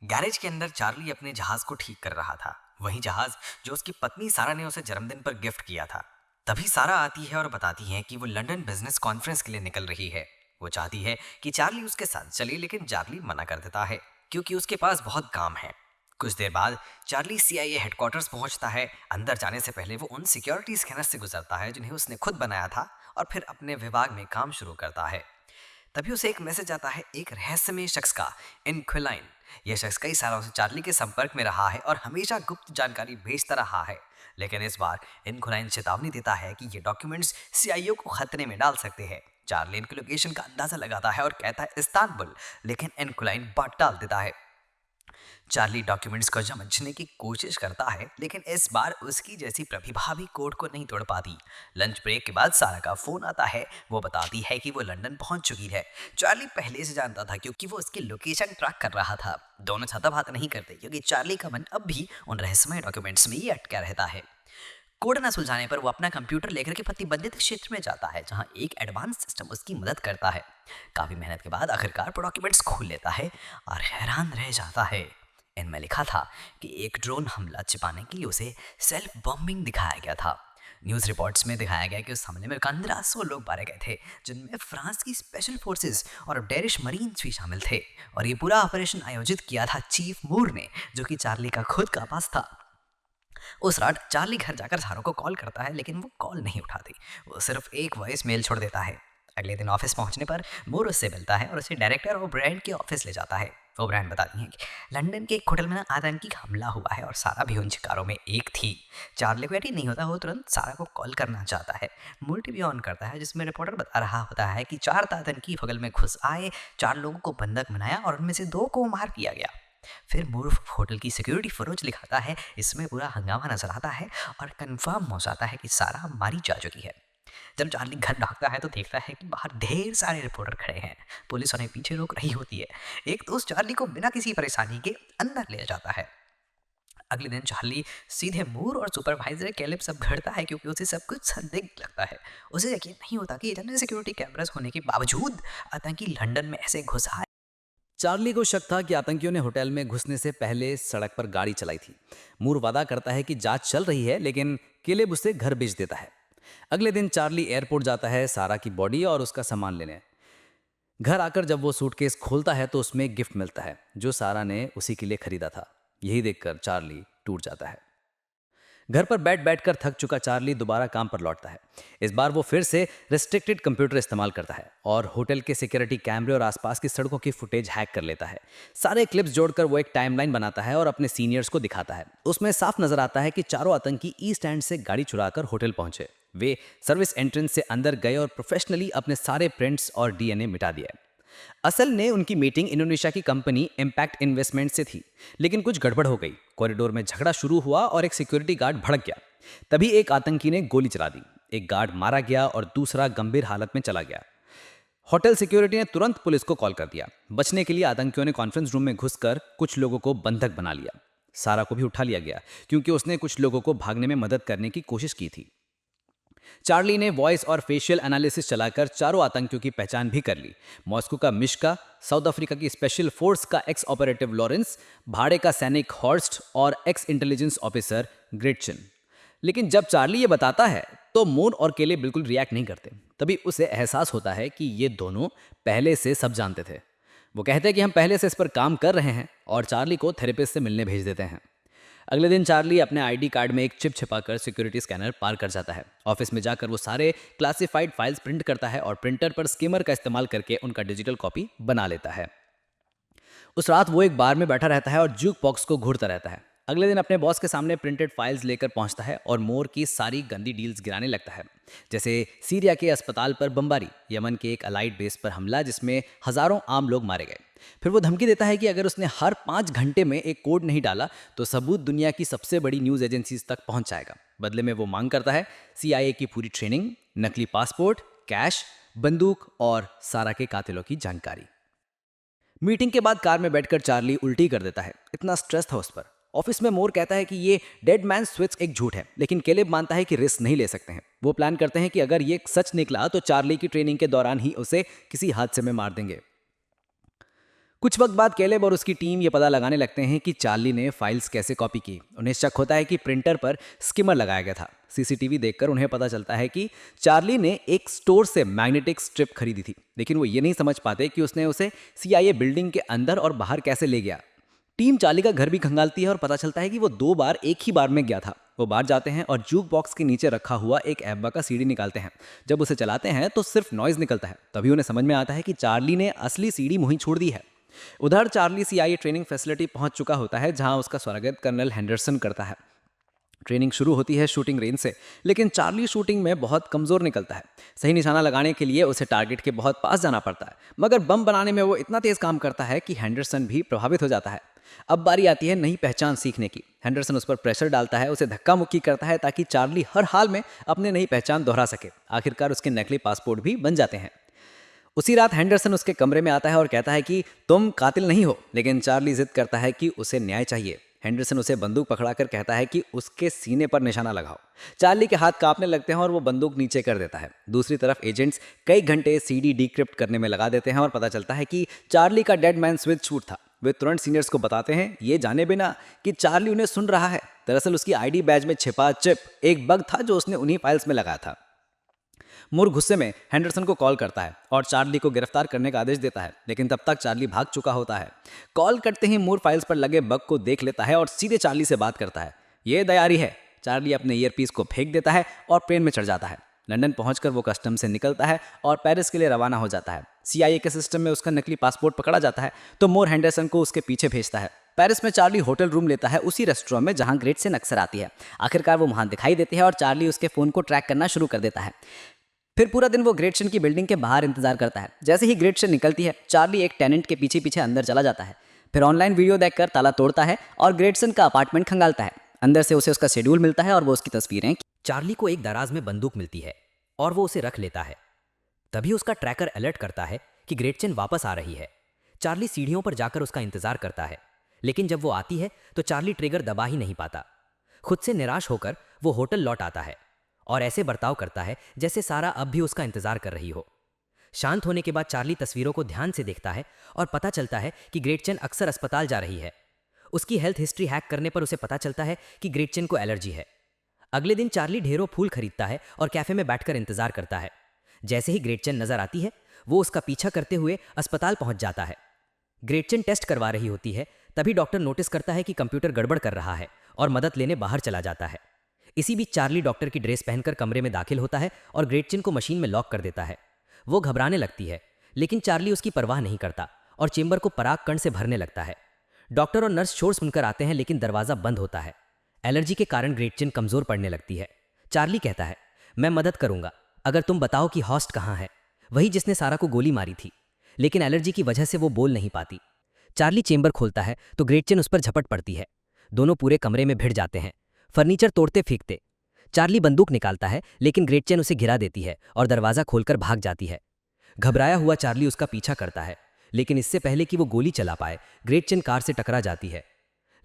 Garage के अंदर Charlie अपने जहाज को ठीक कर रहा था। वही जहाज जो उसकी पत्नी सारा ने उसे जन्मदिन पर गिफ्ट किया था। तभी सारा आती है और बताती है कि वो लंदन बिजनेस कॉन्फ्रेंस के लिए निकल रही है। वो चाहती है कि चार्ली उसके साथ चले, लेकिन चार्ली मना कर देता है क्योंकि उसके पास बहुत काम है। कुछ देर बाद चार्ली सीआईए हेडक्वार्टर्स पहुंचता है। अंदर जाने से पहले वो उन सिक्योरिटी स्कैनर से गुजरता है जिन्हें उसने खुद बनाया था, और फिर अपने विभाग में काम शुरू करता है। तभी उसे एक मैसेज आता है एक रहस्यमय शख्स का, इनक्विलाइन। यह शख्स कई सालों से चार्ली के संपर्क में रहा है और हमेशा गुप्त जानकारी भेजता रहा है। लेकिन इस बार इनक्विलाइन चेतावनी देता है कि ये डॉक्यूमेंट्स सीआईए को खतरे में डाल सकते हैं। चार्ली इनकी लोकेशन का अंदाजा लगाता है और कहता है इस्तांबुल, लेकिन इनक्विलाइन बात टाल देता है। चार्ली डॉक्यूमेंट्स को समझने की कोशिश करता है, लेकिन इस बार उसकी जैसी प्रतिभा भी कोड को नहीं तोड़ पाती। लंच ब्रेक के बाद सारा का फोन आता है। वो बताती है कि वो लंदन पहुंच चुकी है। चार्ली पहले से जानता था क्योंकि वो उसकी लोकेशन ट्रैक कर रहा था। दोनों ज्यादा बात नहीं करते क्योंकि चार्ली का मन अब भी उन रहस्यमय डॉक्यूमेंट्स में ही अटका रहता है। कोड न सुलझाने पर वो अपना कंप्यूटर लेकर के प्रतिबंधित क्षेत्र में जाता है जहां एक एडवांस सिस्टम उसकी मदद करता है। काफी मेहनत के बाद आखिरकार वो डॉक्यूमेंट्स खोल लेता है और हैरान रह जाता है। इनमें लिखा था कि एक ड्रोन हमला छिपाने के लिए उसे सेल्फ बॉम्बिंग दिखाया गया था। न्यूज़ रिपोर्ट्स में दिखाया गया कि उस हमले में 1500 लोग मारे गए थे, जिनमें फ्रांस की स्पेशल फोर्सेस और डेरिश मरीन्स भी शामिल थे। और ये पूरा ऑपरेशन आयोजित किया था चीफ मूर ने, जो कि चार्ली का खुद का पास था। उस रात चार्ली घर जाकर सारों को कॉल करता है, लेकिन वो कॉल नहीं उठाती। वो सिर्फ एक वॉइस मेल छोड़ देता है। अगले दिन ऑफिस पहुंचने पर मूर उससे मिलता है और उसे डायरेक्टर और ब्रांड के ऑफिस ले जाता है। वो ब्रांड बताती हैं कि लंदन के एक होटल में ना आतंकी हमला हुआ है और सारा भी उन शिकारों में एक थी। चार्ली को यकीन नहीं होता, वो तुरंत सारा को कॉल करना चाहता है। मूर टीवी ऑन करता है जिसमें रिपोर्टर बता रहा होता है कि 4 आतंकी बगल में घुस आए, 4 लोगों को बंधक बनाया और उनमें से 2 को मार दिया गया। फिर मूर होटल की सिक्योरिटी फुटेज दिखाता है। इसमें पूरा हंगामा नजर आता है और कंफर्म हो जाता है कि सारा मारी जा चुकी है। जब चार्ली घर भागता है तो देखता है कि बाहर ढेर सारे रिपोर्टर खड़े हैं। पुलिस उन्हें पीछे रोक रही होती है। एक दोस्त चार्ली को बिना किसी परेशानी के अंदर ले जाता है। अगले दिन चार्ली सीधे मूर और सुपरवाइजर कैलिब सब घड़ता है क्योंकि उसे सब कुछ संदिग्ध लगता है। उसे यकीन नहीं होता कि इतने सिक्योरिटी कैमरास होने के बावजूद आतंकी लंदन में ऐसे घुस आए। चार्ली को शक था कि आतंकियों ने होटल में घुसने से पहले सड़क पर गाड़ी चलाई थी। मूर वादा करता है कि जांच चल रही है, लेकिन केलेब उसे घर भेज देता है। अगले दिन चार्ली एयरपोर्ट जाता है सारा की बॉडी और उसका सामान लेने। घर आकर जब वो सूटकेस खोलता है तो उसमें एक गिफ्ट मिलता है जो सारा ने उसी के लिए खरीदा था। यही देखकर चार्ली टूट जाता है। घर पर बैठ बैठ कर थक चुका चार्ली दोबारा काम पर लौटता है। इस बार वो फिर से रिस्ट्रिक्टेड कंप्यूटर इस्तेमाल करता है और होटल के सिक्योरिटी कैमरे और आसपास की सड़कों की फुटेज हैक कर लेता है। सारे क्लिप्स जोड़कर वो एक टाइमलाइन बनाता है और अपने सीनियर्स को दिखाता है। उसमें साफ नजर आता है कि चारों आतंकी ईस्ट एंड से गाड़ी चुराकर होटल पहुंचे। वे सर्विस एंट्रेंस से अंदर गए और प्रोफेशनली अपने सारे प्रिंट्स और डीएनए मिटा दिया। असल में उनकी मीटिंग इंडोनेशिया की कंपनी इम्पैक्ट इन्वेस्टमेंट से थी, लेकिन कुछ गड़बड़ हो गई। कॉरिडोर में झगड़ा शुरू हुआ और एक सिक्योरिटी गार्ड भड़क गया। तभी एक आतंकी ने गोली चला दी। एक गार्ड मारा गया और दूसरा गंभीर हालत में चला गया। होटल सिक्योरिटी ने तुरंत पुलिस को कॉल कर दिया। बचने के लिए आतंकियों ने कॉन्फ्रेंस रूम में घुसकर कुछ लोगों को बंधक बना लिया। सारा को भी उठा लिया गया क्योंकि उसने कुछ लोगों को भागने में मदद करने की कोशिश की थी। चार्ली ने वॉइस और फेशियल एनालिसिस चलाकर चारों आतंकियों की पहचान भी कर ली। मॉस्को का मिश्का, साउथ अफ्रीका की स्पेशल फोर्स का एक्स ऑपरेटिव लॉरेंस, भाड़े का सैनिक हॉर्स्ट और एक्स इंटेलिजेंस ऑफिसर ग्रेटचिन। लेकिन जब चार्ली ये बताता है तो मून और केले बिल्कुल रिएक्ट नहीं करते। तभी उसे एहसास होता है कि ये दोनों पहले से सब जानते थे। वो कहते हैं कि हम पहले से इस पर काम कर रहे हैं और चार्ली को थेरेपिस्ट से मिलने भेज देते हैं। अगले दिन चार्ली अपने आईडी कार्ड में एक चिप छिपाकर सिक्योरिटी स्कैनर पार कर जाता है। ऑफिस में जाकर वो सारे क्लासिफाइड फाइल्स प्रिंट करता है और प्रिंटर पर स्किमर का इस्तेमाल करके उनका डिजिटल कॉपी बना लेता है। उस रात वो एक बार में बैठा रहता है और जूक बॉक्स को घूरता रहता है। अगले दिन अपने बॉस के सामने प्रिंटेड फाइल्स लेकर पहुंचता है और मोर की सारी गंदी डील्स गिराने लगता है, जैसे सीरिया के अस्पताल पर बमबारी, यमन के एक अलाइड बेस पर हमला जिसमें हजारों आम लोग मारे गए। फिर वो धमकी देता है कि अगर उसने हर 5 घंटे में एक कोड नहीं डाला तो सबूत दुनिया की सबसे बड़ी न्यूज़ एजेंसीज तक पहुंच जाएगा। बदले में वो मांग करता है सीआईए की पूरी ट्रेनिंग, नकली पासपोर्ट, कैश, बंदूक और सारा के कातिलों की जानकारी। मीटिंग के बाद कार में बैठकर चार्ली उल्टी कर देता है, इतना स्ट्रेस था उस पर। ऑफिस में मोर कहता है कि ये डेड मैन स्विच एक झूठ है, लेकिन केलेब मानता है कि रिस्क नहीं ले सकते हैं। वो प्लान करते हैं कि अगर ये सच निकला तो चार्ली की ट्रेनिंग के दौरान ही उसे किसी हादसे में मार देंगे। कुछ वक्त बाद कैलेब और उसकी टीम ये पता लगाने लगते हैं कि चार्ली ने फाइल्स कैसे कॉपी की। उन्हें शक होता है कि प्रिंटर पर स्किमर लगाया गया था। सीसीटीवी देखकर उन्हें पता चलता है कि चार्ली ने एक स्टोर से मैग्नेटिक स्ट्रिप खरीदी थी, लेकिन वो ये नहीं समझ पाते कि उसने उसे CIA बिल्डिंग के अंदर और बाहर कैसे ले गया। टीम चार्ली का घर भी खंगालती है और पता चलता है कि वो 2 बार एक ही बार में गया था। वो बाहर जाते हैं और जूक बॉक्स के नीचे रखा हुआ एक एब्बा का सीडी निकालते हैं। जब उसे चलाते हैं तो सिर्फ नॉइज निकलता है। तभी उन्हें समझ में आता है कि चार्ली ने असली सीडी वहीं छोड़ दी है। उधर चार्ली CIA ट्रेनिंग फैसिलिटी पहुंच चुका होता है, जहां उसका स्वागत कर्नल हेंडरसन करता है। ट्रेनिंग शुरू होती है शूटिंग रेंज से, लेकिन चार्ली शूटिंग में बहुत कमजोर निकलता है। सही निशाना लगाने के लिए उसे टारगेट के बहुत पास जाना पड़ता है, मगर बम बनाने में वो इतना तेज काम करता है कि हेंडरसन भी प्रभावित हो जाता है। अब बारी आती है नई पहचान सीखने की। हेंडरसन उस पर प्रेशर डालता है, उसे धक्का मुक्की करता है ताकि चार्ली हर हाल में अपनी नई पहचान दोहरा सके। आखिरकार उसके नकली पासपोर्ट भी बन जाते हैं। उसी रात हेंडरसन उसके कमरे में आता है और कहता है कि तुम कातिल नहीं हो, लेकिन चार्ली जिद करता है कि उसे न्याय चाहिए। हेंडरसन उसे बंदूक पकड़ाकर कहता है कि उसके सीने पर निशाना लगाओ। चार्ली के हाथ कांपने लगते हैं और वो बंदूक नीचे कर देता है। दूसरी तरफ एजेंट्स कई घंटे CD डिक्रिप्ट करने में लगा देते हैं और पता चलता है कि चार्ली का डेड मैन स्विच शूट था। वे तुरंत सीनियर्स को बताते हैं, ये जाने बिना कि चार्ली उन्हें सुन रहा है। दरअसल उसकी ID बैज में छिपा चिप एक बग था जो उसने उन्हीं फाइल्स में लगाया था। मूर गुस्से में हेंडरसन को कॉल करता है और चार्ली को गिरफ्तार करने का आदेश देता है, लेकिन तब तक चार्ली भाग चुका होता है। कॉल करते ही मूर फाइल्स पर लगे बग को देख लेता है और सीधे चार्ली से बात करता है। ये दयारी है। चार्ली अपने ईयरपीस को फेंक देता है और प्लेन में चढ़ जाता है। लंदन पहुंचकर वो कस्टम से निकलता है और पेरिस के लिए रवाना हो जाता है। CIA के सिस्टम में उसका नकली पासपोर्ट पकड़ा जाता है तो मूर हेंडरसन को उसके पीछे भेजता है। पेरिस में चार्ली होटल रूम लेता है, उसी रेस्टोरेंट में जहां ग्रेटसन अक्सर आती है। आखिरकार वो वहां दिखाई देती है और चार्ली उसके फोन को ट्रैक करना शुरू कर देता है। फिर पूरा दिन वो ग्रेटसन की बिल्डिंग के बाहर इंतजार करता है। जैसे ही ग्रेटसन निकलती है, चार्ली एक टेनेंट के पीछे पीछे अंदर चला जाता है। फिर ऑनलाइन वीडियो देखकर ताला तोड़ता है और ग्रेटसन का अपार्टमेंट खंगालता है। अंदर से उसे उसका शेड्यूल मिलता है और वो उसकी तस्वीरें। चार्ली को एक दराज में बंदूक मिलती है और वो उसे रख लेता है। तभी उसका ट्रैकर अलर्ट करता है कि ग्रेटसन वापस आ रही है। चार्ली सीढ़ियों पर जाकर उसका इंतजार करता है, लेकिन जब वो आती है तो चार्ली ट्रिगर दबा ही नहीं पाता। खुद से निराश होकर वो होटल लौट आता है और ऐसे बर्ताव करता है जैसे सारा अब भी उसका इंतजार कर रही हो। शांत होने के बाद चार्ली तस्वीरों को ध्यान से देखता है और पता चलता है कि ग्रेटसन अक्सर अस्पताल जा रही है। उसकी हेल्थ हिस्ट्री हैक करने पर उसे पता चलता है कि ग्रेटसन को एलर्जी है। अगले दिन चार्ली ढेरों फूल खरीदता है और कैफे में बैठकर इंतजार करता है। जैसे ही ग्रेटसन नजर आती है, वो उसका पीछा करते हुए अस्पताल पहुंच जाता है। ग्रेटसन टेस्ट करवा रही होती है, तभी डॉक्टर नोटिस करता है कि कंप्यूटर गड़बड़ कर रहा है और मदद लेने बाहर चला जाता है। इसी बीच चार्ली डॉक्टर की ड्रेस पहनकर कमरे में दाखिल होता है और ग्रेटसन को मशीन में लॉक कर देता है। वो घबराने लगती है, लेकिन चार्ली उसकी परवाह नहीं करता और चेंबर को पराग कण से भरने लगता है। डॉक्टर और नर्स शोर सुनकर आते हैं, लेकिन दरवाजा बंद होता है। एलर्जी के कारण ग्रेटसन कमजोर पड़ने लगती है। चार्ली कहता है, मैं मदद करूंगा अगर तुम बताओ कि हॉस्ट कहाँ है, वही जिसने सारा को गोली मारी थी। लेकिन एलर्जी की वजह से वो बोल नहीं पाती। चार्ली चेंबर खोलता है तो ग्रेटसन उस पर झपट पड़ती है। दोनों पूरे कमरे में भिड़ जाते हैं, फर्नीचर तोड़ते फेंकते। चार्ली बंदूक निकालता है, लेकिन ग्रेटसन उसे गिरा देती है और दरवाजा खोलकर भाग जाती है। घबराया हुआ चार्ली उसका पीछा करता है, लेकिन इससे पहले कि वो गोली चला पाए, ग्रेटसन कार से टकरा जाती है।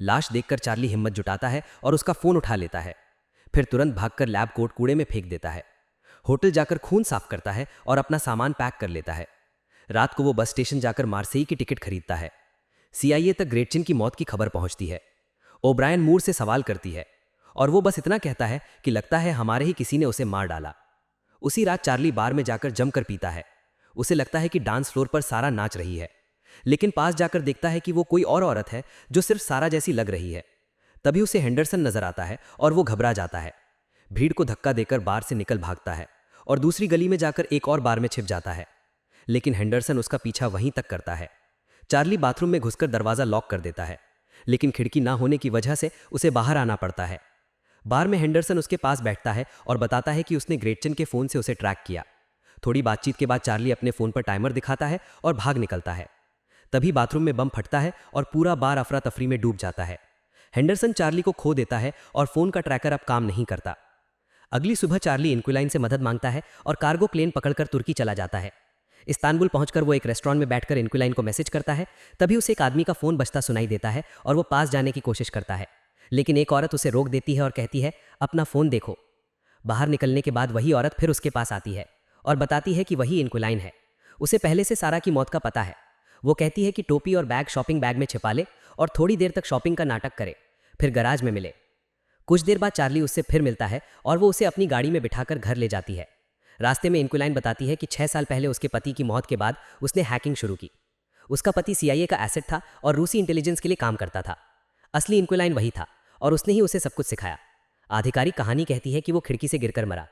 लाश देखकर चार्ली हिम्मत जुटाता है और उसका फोन उठा लेता है। फिर तुरंत भागकर लैब कोट कूड़े में फेंक देता है। होटल जाकर खून साफ करता है और अपना सामान पैक कर लेता है। रात को वो बस स्टेशन जाकर मार्सेई की टिकट खरीदता है। CIA तक ग्रेटसन की मौत की खबर पहुंचती है। ओब्रायन मूर से सवाल करती है और वो बस इतना कहता है कि लगता है हमारे ही किसी ने उसे मार डाला। उसी रात चार्ली बार में जाकर जमकर पीता है। उसे लगता है कि डांस फ्लोर पर सारा नाच रही है, लेकिन पास जाकर देखता है कि वो कोई और औरत है जो सिर्फ सारा जैसी लग रही है। तभी उसे हेंडरसन नजर आता है और वो घबरा जाता है। भीड़ को धक्का देकर बार से निकल भागता है और दूसरी गली में जाकर एक और बार में छिप जाता है, लेकिन हेंडरसन उसका पीछा वहीं तक करता है। चार्ली बाथरूम में घुसकर दरवाजा लॉक कर देता है, लेकिन खिड़की ना होने की वजह से उसे बाहर आना पड़ता है। बार में हेंडरसन उसके पास बैठता है और बताता है कि उसने ग्रेटसन के फोन से उसे ट्रैक किया। थोड़ी बातचीत के बाद चार्ली अपने फोन पर टाइमर दिखाता है और भाग निकलता है। तभी बाथरूम में बम फटता है और पूरा बार अफरा तफरी में डूब जाता है। हेंडरसन चार्ली को खो देता है और फोन का ट्रैकर अब काम नहीं करता। अगली सुबह चार्ली इंक्विलाइन से मदद मांगता है और कार्गो प्लेन पकड़कर तुर्की चला जाता है। इस्तांबुल पहुंचकर वो एक रेस्टोरेंट में बैठकर इंक्विलाइन को मैसेज करता है। तभी उसे एक आदमी का फोन बजता सुनाई देता है और वो पास जाने की कोशिश करता है, लेकिन एक औरत उसे रोक देती है और कहती है, अपना फोन देखो। बाहर निकलने के बाद वही औरत फिर उसके पास आती है और बताती है कि वही इंक्विलाइन है। उसे पहले से सारा की मौत का पता है। वो कहती है कि टोपी और बैग शॉपिंग बैग में छिपा ले और थोड़ी देर तक शॉपिंग का नाटक करे, फिर गराज में मिले। कुछ देर बाद चार्ली उससे फिर मिलता है और वो उसे अपनी गाड़ी में बिठाकर घर ले जाती है। रास्ते में इंक्विलाइन बताती है कि 6 साल पहले उसके पति की मौत के बाद उसने हैकिंग शुरू की। उसका पति CIA का एसेट था और रूसी इंटेलिजेंस के लिए काम करता था। असली इंक्विलाइन वही था और उसने ही उसे सब कुछ सिखाया। आधिकारिक कहानी कहती है कि वो खिड़की से गिरकर मरा।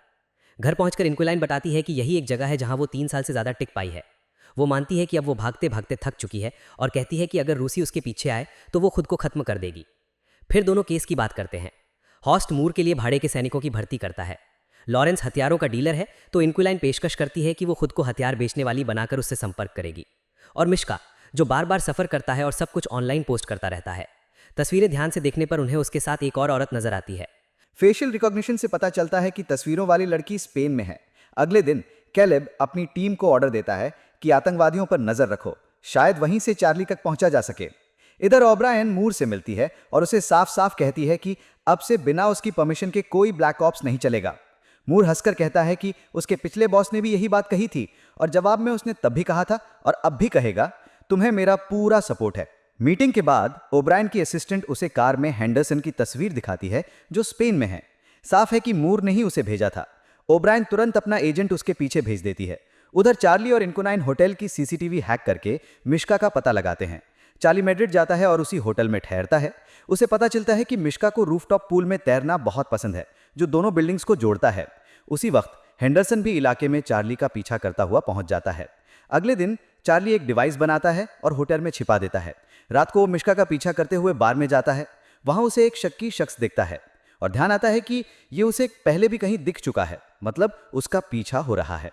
घर पहुंचकर इंक्विलाइन बताती है कि यही एक जगह है जहां वो 3 साल से ज़्यादा टिक पाई है। वो मानती है कि अब वो भागते भागते थक चुकी है और कहती है कि अगर रूसी उसके पीछे आए तो वो खुद को खत्म कर देगी। फिर दोनों केस की बात करते हैं। हॉस्ट मूर के लिए भाड़े के सैनिकों की भर्ती करता है। लॉरेंस हथियारों का डीलर है तो इंक्विलाइन पेशकश करती है कि वो खुद को हथियार बेचने वाली बनाकर उससे संपर्क करेगी। और मिश्का, जो बार बार सफ़र करता है और सब कुछ ऑनलाइन पोस्ट करता रहता है। तस्वीरें ध्यान से देखने पर उन्हें उसके साथ एक और औरत नजर आती है। फेशियल रिकॉग्निशन से पता चलता है कि तस्वीरों वाली लड़की स्पेन में है। अगले दिन कैलेब अपनी टीम को ऑर्डर देता है कि आतंकवादियों पर नजर रखो, शायद वहीं से चार्ली तक पहुंचा जा सके। इधर ओब्रायन मूर से मिलती है और उसे साफ साफ कहती है कि अब से बिना उसकी परमिशन के कोई ब्लैक ऑप्स नहीं चलेगा। मूर हंसकर कहता है कि उसके पिछले बॉस ने भी यही बात कही थी और जवाब में उसने तब भी कहा था और अब भी कहेगा, तुम्हें मेरा पूरा सपोर्ट है। मीटिंग के बाद ओब्रायन की असिस्टेंट उसे कार में हेंडरसन की तस्वीर दिखाती है जो स्पेन में है। साफ है कि मूर ने ही उसे भेजा था। ओब्रायन तुरंत अपना एजेंट उसके पीछे भेज देती है। उधर चार्ली और इंक्विलाइन होटल की CCTV हैक करके मिश्का का पता लगाते हैं। चार्ली मैड्रिड जाता है और उसी होटल में ठहरता है। उसे पता चलता है कि मिश्का को रूफटॉप पूल में तैरना बहुत पसंद है जो दोनों बिल्डिंग्स को जोड़ता है। उसी वक्त हेंडरसन भी इलाके में चार्ली का पीछा करता हुआ पहुंच जाता है। अगले दिन चार्ली एक डिवाइस बनाता है और होटल में छिपा देता है। रात को वो मिश्का का पीछा करते हुए बार में जाता है। वहां उसे एक शक्की शख्स दिखता है और ध्यान आता है कि ये उसे पहले भी कहीं दिख चुका है, मतलब उसका पीछा हो रहा है।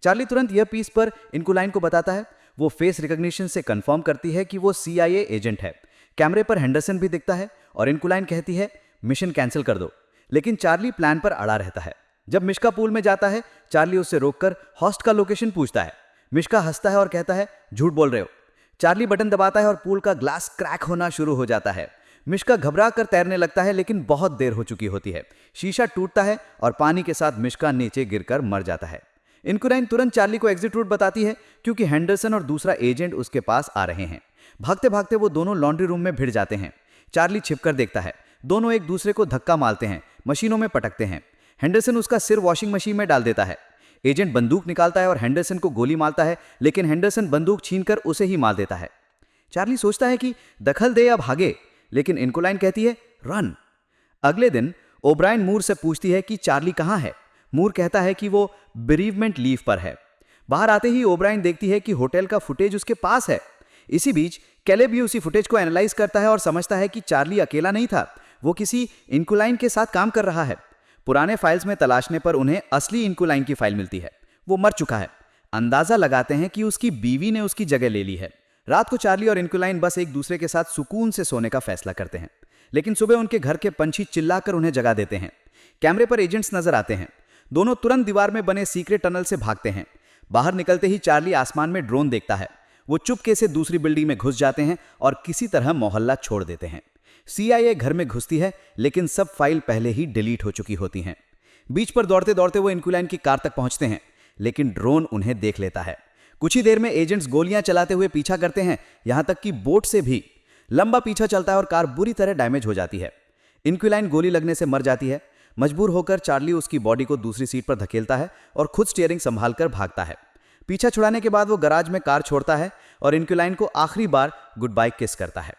चार्ली तुरंत यह पीस पर इंक्विलाइन को बताता है। वो फेस रिकॉग्निशन से कंफर्म करती है कि वो CIA एजेंट है। कैमरे पर हेंडरसन भी दिखता है और इंक्विलाइन कहती है मिशन कैंसिल कर दो, लेकिन चार्ली प्लान पर अड़ा रहता है। जब मिश्का पूल में जाता है, चार्ली उससे रोककर हॉस्ट का लोकेशन पूछता है। मिश्का हंसता है और कहता है झूठ बोल रहे हो। चार्ली बटन दबाता है और पूल का ग्लास क्रैक होना शुरू हो जाता है। मिश्का घबरा कर तैरने लगता है लेकिन बहुत देर हो चुकी होती है। शीशा टूटता है और पानी के साथ मिश्का नीचे गिरकर मर जाता है। इंक्विलाइन तुरंत चार्ली को एग्जिट रूट बताती है क्योंकि हेंडरसन और दूसरा एजेंट उसके पास आ रहे हैं। भागते भागते वो दोनों लॉन्ड्री रूम में भिड़ जाते हैं। चार्ली छिपकर देखता है। दोनों एक दूसरे को धक्का मारते हैं, मशीनों में पटकते हैं। हेंडरसन उसका सिर वॉशिंग मशीन में डाल देता है। एजेंट बंदूक निकालता है और हेंडरसन को गोली मारता है, लेकिन हेंडरसन बंदूक छीनकर उसे ही मार देता है। चार्ली सोचता है कि दखल दे या भागे, लेकिन इंक्विलाइन कहती है रन। अगले दिन ओब्रायन मूर से पूछती है कि चार्ली कहाँ है। मूर कहता है कि वो बेरीवमेंट लीव पर है। बाहर आते ही ओब्रायन देखती है कि होटल का फुटेज उसके पास है। इसी बीच कैलेब भी उसी फुटेज को एनालाइज करता है और समझता है कि चार्ली अकेला नहीं था, वो किसी इंक्विलाइन के साथ काम कर रहा है। पुराने फाइल्स में तलाशने पर उन्हें असली इंक्विलाइन की फाइल मिलती है। वो मर चुका है। अंदाजा लगाते हैं कि उसकी बीवी ने उसकी जगह ले ली है। रात को चार्ली और इंक्विलाइन बस एक दूसरे के साथ सुकून से सोने का फैसला करते हैं, लेकिन सुबह उनके घर के पंछी चिल्लाकर उन्हें जगा देते हैं। कैमरे पर एजेंट्स नजर आते हैं। दोनों तुरंत दीवार में बने सीक्रेट टनल से भागते हैं। बाहर निकलते ही चार्ली आसमान में ड्रोन देखता है। वो चुपके से दूसरी बिल्डिंग में घुस जाते हैं और किसी तरह मोहल्ला छोड़ देते हैं। CIA घर में घुसती है, लेकिन सब फाइल पहले ही डिलीट हो चुकी होती हैं। बीच पर दौड़ते दौड़ते वो इंक्विलाइन की कार तक पहुंचते हैं, लेकिन ड्रोन उन्हें देख लेता है। कुछ ही देर में एजेंट्स गोलियां चलाते हुए पीछा करते हैं, यहां तक कि बोट से भी। लंबा पीछा चलता है और कार बुरी तरह डैमेज हो जाती है। इंक्विलाइन गोली लगने से मर जाती है। मजबूर होकर चार्ली उसकी बॉडी को दूसरी सीट पर धकेलता है और खुद स्टीयरिंग संभालकर भागता है। पीछा छुड़ाने के बाद वो गराज में कार छोड़ता है और इंक्विलाइन को आखिरी बार गुड बाय किस करता है।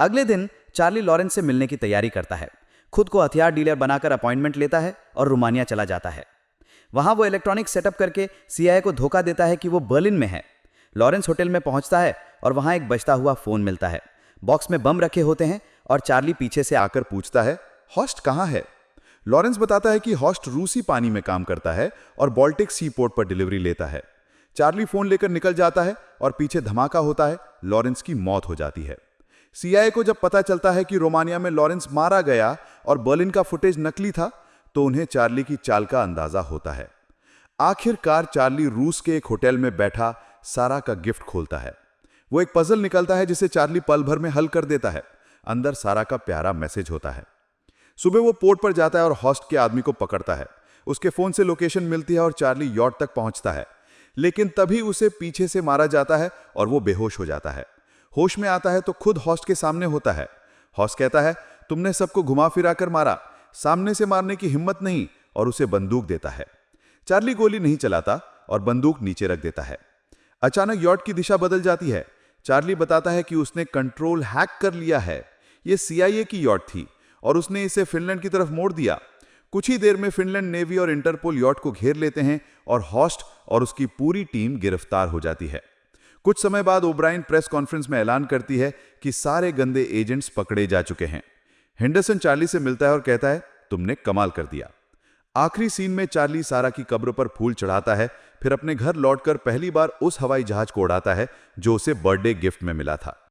अगले दिन चार्ली लॉरेंस से मिलने की तैयारी करता है। खुद को हथियार डीलर बनाकर अपॉइंटमेंट लेता है और रोमानिया चला जाता है। वहां वो इलेक्ट्रॉनिक सेटअप करके CIA को धोखा देता है कि वो बर्लिन में है। लॉरेंस होटल में पहुंचता है और वहां एक बजता हुआ फोन मिलता है। बॉक्स में बम रखे होते हैं और चार्ली पीछे से आकर पूछता है हॉस्ट कहाँ है। लॉरेंस बताता है कि हॉस्ट रूसी पानी में काम करता है और बाल्टिक सी पोर्ट पर डिलीवरी लेता है। चार्ली फोन लेकर निकल जाता है और पीछे धमाका होता है। लॉरेंस की मौत हो जाती है। CIA को जब पता चलता है कि रोमानिया में लॉरेंस मारा गया और बर्लिन का फुटेज नकली था, तो उन्हें चार्ली की चाल का अंदाजा होता है। आखिरकार चार्ली रूस के एक होटल में बैठा सारा का गिफ्ट खोलता है। वो एक पजल निकलता है जिसे चार्ली पल भर में हल कर देता है। अंदर सारा का प्यारा मैसेज होता है। सुबह वो पोर्ट पर जाता है और हॉस्ट के आदमी को पकड़ता है। उसके फोन से लोकेशन मिलती है और चार्ली यॉट तक पहुंचता है। लेकिन तभी उसे पीछे से मारा जाता है और वो बेहोश हो जाता है। होश में आता है तो खुद हॉस्ट के सामने होता है। हॉस्ट कहता है, तुमने सबको घुमा फिरा कर मारा, सामने से मारने की हिम्मत नहीं, और उसे बंदूक देता है। चार्ली गोली नहीं चलाता और बंदूक नीचे रख देता है। अचानक यॉट की दिशा बदल जाती है। चार्ली बताता है कि उसने कंट्रोल हैक कर लिया है। यह CIA की यॉट थी और उसने इसे फिनलैंड की तरफ मोड़ दिया। कुछ ही देर में फिनलैंड नेवी और इंटरपोल यॉट को घेर लेते हैं और हॉस्ट और उसकी पूरी टीम गिरफ्तार हो जाती है। कुछ समय बाद ओब्राइन प्रेस कॉन्फ्रेंस में ऐलान करती है कि सारे गंदे एजेंट्स पकड़े जा चुके हैं। हेंडरसन चार्ली से मिलता है और कहता है, तुमने कमाल कर दिया। आखिरी सीन में चार्ली सारा की कब्र पर फूल चढ़ाता है, फिर अपने घर लौटकर पहली बार उस हवाई जहाज को उड़ाता है जो उसे बर्थडे गिफ्ट में मिला था।